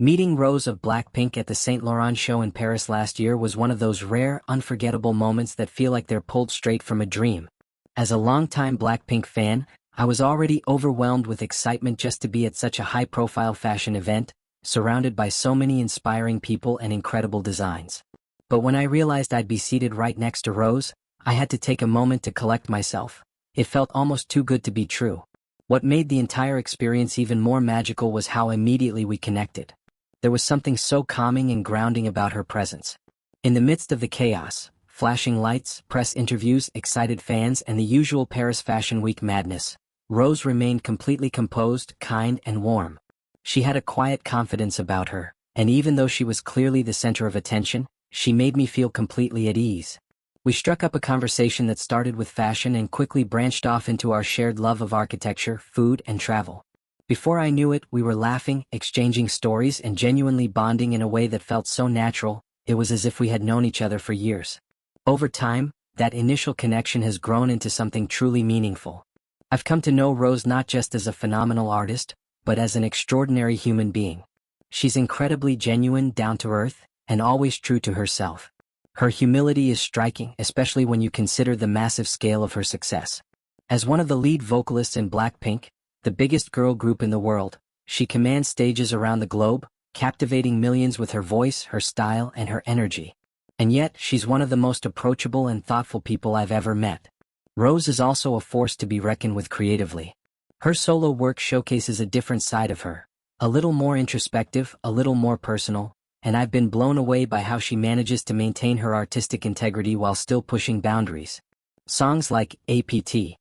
Meeting Rose of BLACKPINK at the Saint Laurent show in Paris last year was one of those rare, unforgettable moments that feel like they're pulled straight from a dream. As a longtime BLACKPINK fan, I was already overwhelmed with excitement just to be at such a high-profile fashion event, surrounded by so many inspiring people and incredible designs. But when I realized I'd be seated right next to Rose, I had to take a moment to collect myself. It felt almost too good to be true. What made the entire experience even more magical was how immediately we connected. There was something so calming and grounding about her presence. In the midst of the chaos, flashing lights, press interviews, excited fans, and the usual Paris Fashion Week madness, Rose remained completely composed, kind, and warm. She had a quiet confidence about her, and even though she was clearly the center of attention, she made me feel completely at ease. We struck up a conversation that started with fashion and quickly branched off into our shared love of architecture, food, and travel. Before I knew it, we were laughing, exchanging stories, and genuinely bonding in a way that felt so natural. It was as if we had known each other for years. Over time, that initial connection has grown into something truly meaningful. I've come to know Rose not just as a phenomenal artist, but as an extraordinary human being. She's incredibly genuine, down-to-earth, and always true to herself. Her humility is striking, especially when you consider the massive scale of her success. As one of the lead vocalists in BLACKPINK, the biggest girl group in the world, she commands stages around the globe, captivating millions with her voice, her style, and her energy. And yet, she's one of the most approachable and thoughtful people I've ever met. Rose is also a force to be reckoned with creatively. Her solo work showcases a different side of her, a little more introspective, a little more personal, and I've been blown away by how she manages to maintain her artistic integrity while still pushing boundaries. Songs like APT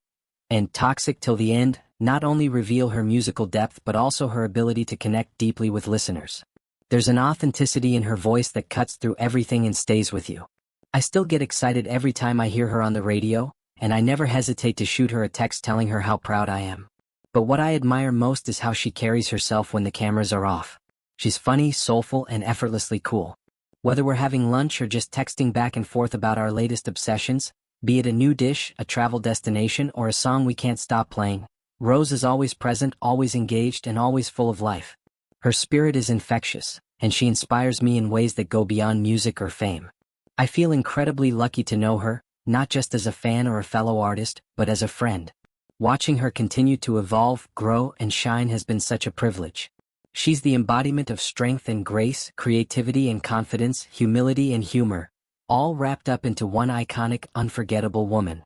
and Toxic Till the End not only reveal her musical depth but also her ability to connect deeply with listeners. There's an authenticity in her voice that cuts through everything and stays with you. I still get excited every time I hear her on the radio, and I never hesitate to shoot her a text telling her how proud I am. But what I admire most is how she carries herself when the cameras are off. She's funny, soulful, and effortlessly cool. Whether we're having lunch or just texting back and forth about our latest obsessions, be it a new dish, a travel destination, or a song we can't stop playing, Rose is always present, always engaged, and always full of life. Her spirit is infectious, and she inspires me in ways that go beyond music or fame. I feel incredibly lucky to know her, not just as a fan or a fellow artist, but as a friend. Watching her continue to evolve, grow, and shine has been such a privilege. She's the embodiment of strength and grace, creativity and confidence, humility and humor, all wrapped up into one iconic, unforgettable woman.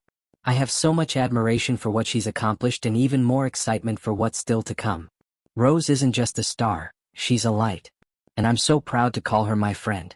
I have so much admiration for what she's accomplished and even more excitement for what's still to come. Rose isn't just a star, she's a light. And I'm so proud to call her my friend.